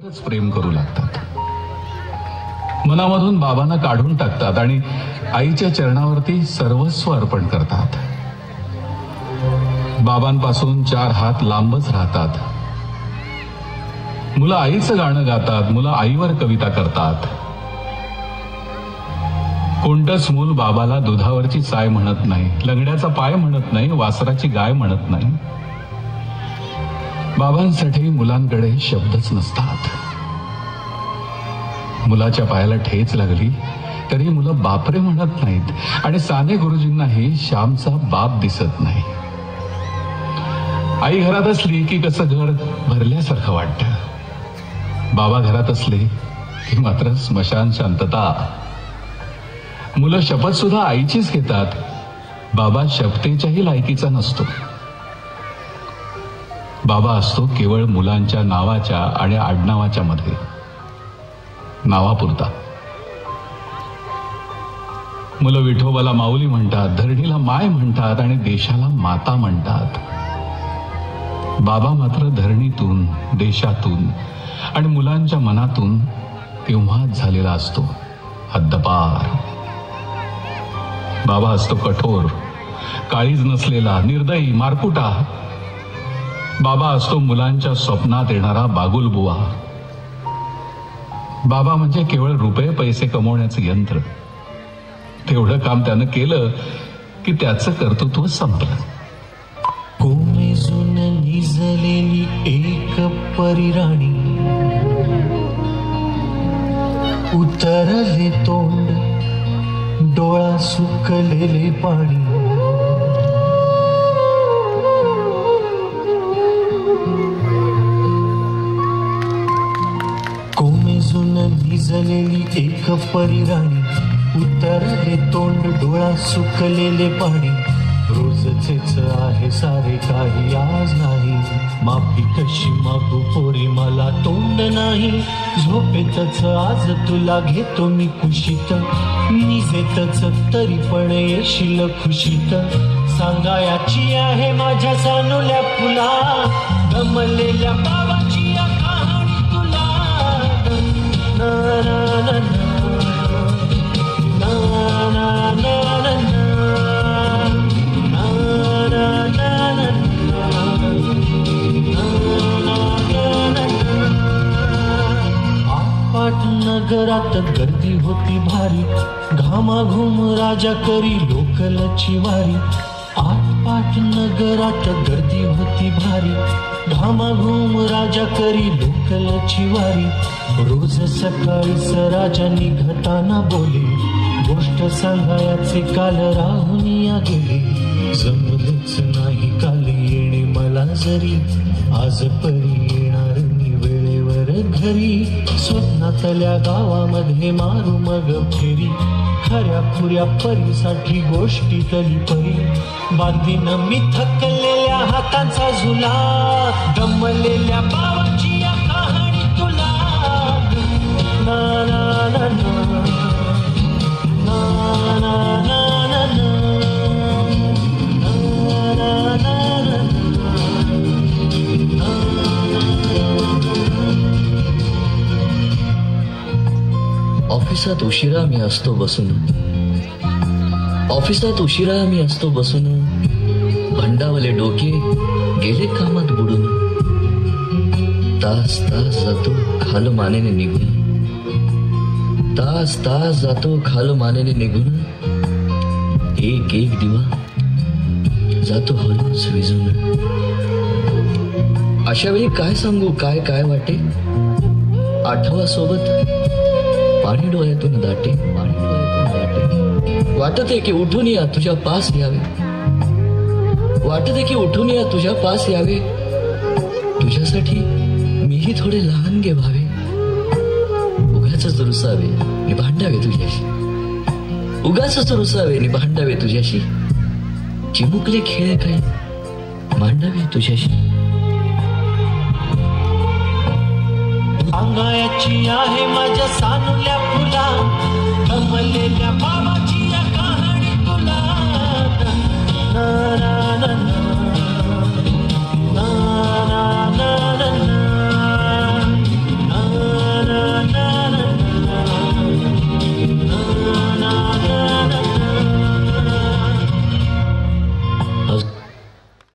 प्रेम करू लागतात. मनामधून बाबांना काढून टाकतात आणि आईच्या चरणावरती सर्वस्व अर्पण करतात. बाबांपासून 4 हात लांबच राहतात. मुलं आईचं गाणं गातात, मुलं आईवर कविता करतात. कोणतंच मूल बाबाला दुधावरची साय म्हणत नाही, लंगड्याचा पाय म्हणत नाही, वासराची गाय म्हणत नाही. बाबांसाठी मुलांकडे शब्दच नसतात. मुलाच्या पायाला ठेच लागली तरी मुलं बापरे म्हणत नाहीत आणि साने गुरुजींनाही श्यामचा बाप दिसत नाही. आई घरात असली की कसं घर भरल्यासारखं वाटतं. बाबा घरात असले की मात्र स्मशान शांतता. मुलं शपथ सुद्धा आईचीच घेतात. बाबा शपथेच्याही लायकीचा नसतो. बाबा असतो केवळ मुलांच्या नावाच्या आणि आडनावाच्या मध्ये, नावापुरता. मुलं विठोबाला माऊली म्हणतात, धरणीला माय म्हणतात आणि देशाला माता म्हणतात. बाबा मात्र धरणीतून, देशातून आणि मुलांच्या मनातून तेव्हाच झालेला असतो हद्दपार. बाबा असतो कठोर, काळीज नसलेला, निर्दयी, मारकुटा. बाबा असतो मुलांच्या स्वप्नात येणारा बागुलबुवा. बाबा म्हणजे केवळ रुपये पैसे कमवण्याचं यंत्र. तेवढं काम त्यानं केलं की त्याचं कर्तृत्व संपलं. कोमेजून निजलेली एक परिराणी, उतरले तोंड, डोळा सुकलेले पाणी. कोमेजून निजलेली एक परिराणी, उतरले तोंड, डोळा सुकलेले पाणी. रोजचेच आहे सारे, काही आज नाही. माफी कशी मागू पोरी, मला तोंड नाही. झोपेतच आज तुला घेतो मी कुशीत, निजेतच तरी पण येशील खुशीत. सांगायाची आहे माझ्या सानुल्या फुला, दमलेल्या बाबाची कहाणी तुला. ना ना ना ना ना ना ना ना. नगरात गर्दी होती भारी, घामाघूम राजा करी लोकलची वारी. आटपाट नगरात गर्दी होती भारी, घामाघूम राजा करी लोकलची वारी. रोज सकाळीच राजा निघताना बोले, गोष्ट सांगायचे काल राहून या गेले. जमलेच नाही काल येणे मला जरी, आज परी येणार मी वेळेवर घरी. स्वप्नातल्या गावामध्ये मारू मग फेरी, खऱ्या खुऱ्या परीसाठी गोष्टी तरी परी. बांधीन मी थकलेल्या हातांचा झुला, दमलेल्या बाबाची या कहाणी तुला. ना ना ना ना ना ना ना ना ना. ऑफिसात उशिरा मी असतो बसून, ऑफिसात उशिरा मी असतो बसून. भंडावले डोके गेले कामात बुडून. तास तास जातो खालो मानेने निघून, तास तास जातो खालो मानेने निघून. एक एक दिवा जातो हळूच विजून. अशा वेळी काय सांगू, काय काय वाटे. आठवा सोबत पाणी डोळ्यातून दाटे, पाणी डोळ्यातून दाटे. वाटते की उठून या तुझ्या पास यावे, वाटते की उठून या तुझ्या पास यावे. तुझ्यासाठी मीही थोडे लहान गे व्हावे. उगाचच रुसावे नि भांडावे तुझ्याशी, उगाचच रुसावे नि भांडावे तुझ्याशी. चिमुकले खेळ काही मांडावे तुझ्याशी. सांगायची आहे माझ्या सानुल्या फुला, दमलेल्या बाबाची या कहाणी तुला. ना ना ना ना.